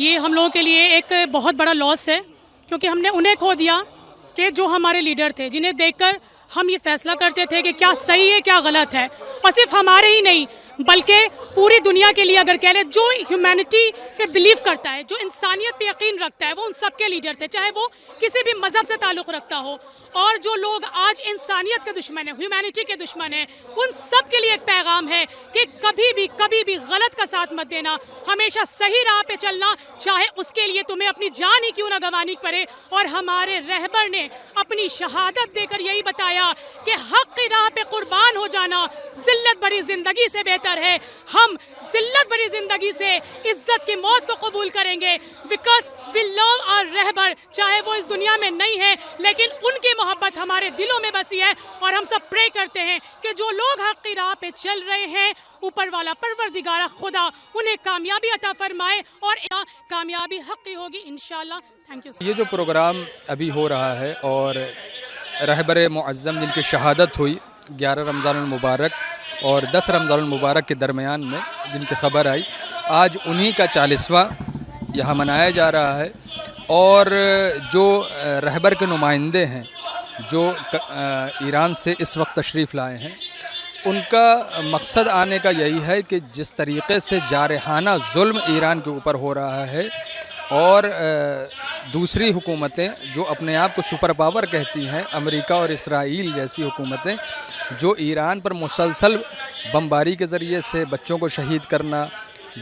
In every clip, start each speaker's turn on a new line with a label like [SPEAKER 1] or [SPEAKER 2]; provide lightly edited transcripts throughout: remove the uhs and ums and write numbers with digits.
[SPEAKER 1] یہ ہم لوگوں کے لیے ایک بہت بڑا لاس ہے، کیونکہ ہم نے انہیں کھو دیا کہ جو ہمارے لیڈر تھے، جنہیں دیکھ کر ہم یہ فیصلہ کرتے تھے کہ کیا صحیح ہے کیا غلط ہے، اور صرف ہمارے ہی نہیں بلکہ پوری دنیا کے لیے اگر کہہ لیں جو ہیومینٹی پہ بلیو کرتا ہے، جو انسانیت پہ یقین رکھتا ہے، وہ ان سب کے لیڈر تھے، چاہے وہ کسی بھی مذہب سے تعلق رکھتا ہو. اور جو لوگ آج انسانیت کے دشمن ہیں، ہیومینٹی کے دشمن ہیں، ان سب کے لیے ایک پیغام ہے کہ کبھی بھی غلط کا ساتھ مت دینا، ہمیشہ صحیح راہ پہ چلنا، چاہے اس کے لیے تمہیں اپنی جان ہی کیوں نہ گنوانی پڑے. اور ہمارے رہبر نے اپنی شہادت دے کر یہی بتایا کہ حق کی راہ پہ قربان ہو جانا ذلت بھری زندگی سے بہتر ہے. ہم ذلت بھری زندگی سے عزت کی موت کو قبول کریں گے، بیکاز وی لو آور رہبر، چاہے وہ اس دنیا میں نہیں ہے لیکن ان کی محبت ہمارے دلوں میں بسی ہے. اور ہم سب پرے کرتے ہیں کہ جو لوگ حق کی راہ پہ چل رہے ہیں، اوپر والا پروردگار خدا انہیں کامیابی عطا فرمائے اور کامیابی حقی ہوگی انشاءاللہ. Thank you.
[SPEAKER 2] یہ جو پروگرام ابھی ہو رہا ہے اور رہبر معظم جن کی شہادت ہوئی 11 رمضان المبارک اور 10 رمضان المبارک کے درمیان میں جن کی خبر آئی، آج انہی کا 40واں یہاں منایا جا رہا ہے. اور جو رہبر کے نمائندے ہیں جو ایران سے اس وقت تشریف لائے ہیں، ان کا مقصد آنے کا یہی ہے کہ جس طریقے سے جارحانہ ظلم ایران کے اوپر ہو رہا ہے اور دوسری حکومتیں جو اپنے آپ کو سپر پاور کہتی ہیں، امریکہ اور اسرائیل جیسی حکومتیں جو ایران پر مسلسل بمباری کے ذریعے سے بچوں کو شہید کرنا،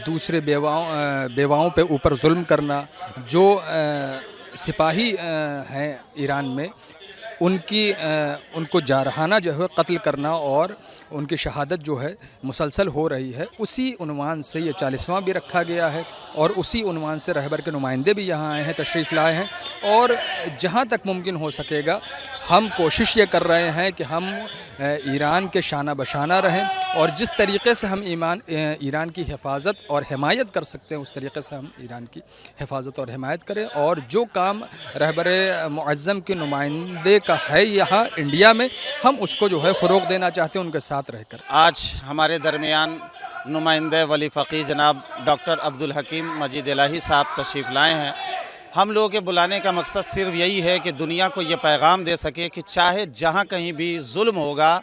[SPEAKER 2] دوسرے بیواؤں پہ اوپر ظلم کرنا، جو سپاہی ہیں ایران میں ان کو جارحانہ جو ہے قتل کرنا اور ان کی شہادت جو ہے مسلسل ہو رہی ہے، اسی عنوان سے یہ 40واں بھی رکھا گیا ہے. اور اسی عنوان سے رہبر کے نمائندے بھی یہاں آئے ہیں، تشریف لائے ہیں. اور جہاں تک ممکن ہو سکے گا ہم کوشش یہ کر رہے ہیں کہ ہم ایران کے شانہ بشانہ رہیں اور جس طریقے سے ہم ایران کی حفاظت اور حمایت کر سکتے ہیں اس طریقے سے ہم ایران کی حفاظت اور حمایت کریں. اور جو کام رہبر معظم کے نمائندے کا ہے یہاں انڈیا میں، ہم اس کو جو ہے فروغ دینا چاہتے ہیں ان کے ساتھ رہ کر.
[SPEAKER 3] آج ہمارے درمیان نمائندہ ولی فقیہ جناب ڈاکٹر عبدالحکیم مجید الہی صاحب تشریف لائے ہیں. ہم لوگوں کے بلانے کا مقصد صرف یہی ہے کہ دنیا کو یہ پیغام دے سکے کہ چاہے جہاں کہیں بھی ظلم ہوگا،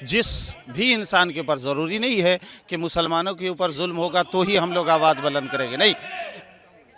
[SPEAKER 3] جس بھی انسان کے اوپر، ضروری نہیں ہے کہ مسلمانوں کے اوپر ظلم ہوگا تو ہی ہم لوگ آواز بلند کریں گے، نہیں،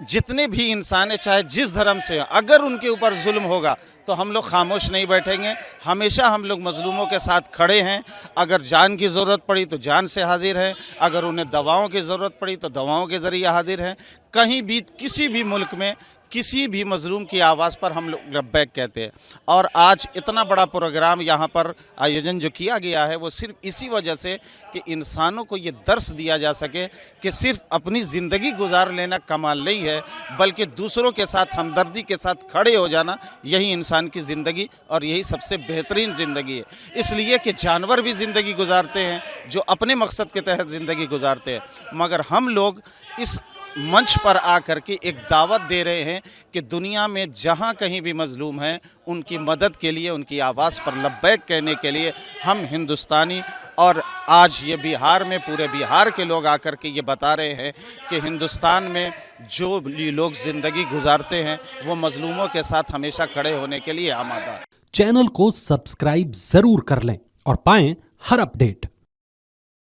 [SPEAKER 3] جتنے بھی انسان ہیں چاہے جس دھرم سے، اگر ان کے اوپر ظلم ہوگا تو ہم لوگ خاموش نہیں بیٹھیں گے. ہمیشہ ہم لوگ مظلوموں کے ساتھ کھڑے ہیں. اگر جان کی ضرورت پڑی تو جان سے حاضر ہیں، اگر انہیں دواؤں کی ضرورت پڑی تو دواؤں کے ذریعے حاضر ہیں. کہیں بھی کسی بھی ملک میں کسی بھی مظلوم کی آواز پر ہم لوگ لبیک کہتے ہیں. اور آج اتنا بڑا پروگرام یہاں پر آیوجن جو کیا گیا ہے وہ صرف اسی وجہ سے کہ انسانوں کو یہ درس دیا جا سکے کہ صرف اپنی زندگی گزار لینا کمال نہیں ہے، بلکہ دوسروں کے ساتھ ہمدردی کے ساتھ کھڑے ہو جانا یہی انسان کی زندگی اور یہی سب سے بہترین زندگی ہے. اس لیے کہ جانور بھی زندگی گزارتے ہیں جو اپنے مقصد کے تحت زندگی گزارتے ہیں، مگر ہم لوگ اس منچ پر آ کر کے ایک دعوت دے رہے ہیں کہ دنیا میں جہاں کہیں بھی مظلوم ہیں ان کی مدد کے لیے، ان کی آواز پر لبیک کہنے کے لیے ہم ہندوستانی، اور آج یہ بہار میں پورے بہار کے لوگ آ کر کے یہ بتا رہے ہیں کہ ہندوستان میں جو لوگ زندگی گزارتے ہیں وہ مظلوموں کے ساتھ ہمیشہ کھڑے ہونے کے لیے آمادہ ہیں.
[SPEAKER 4] چینل کو سبسکرائب ضرور کر لیں اور پائیں ہر اپڈیٹ.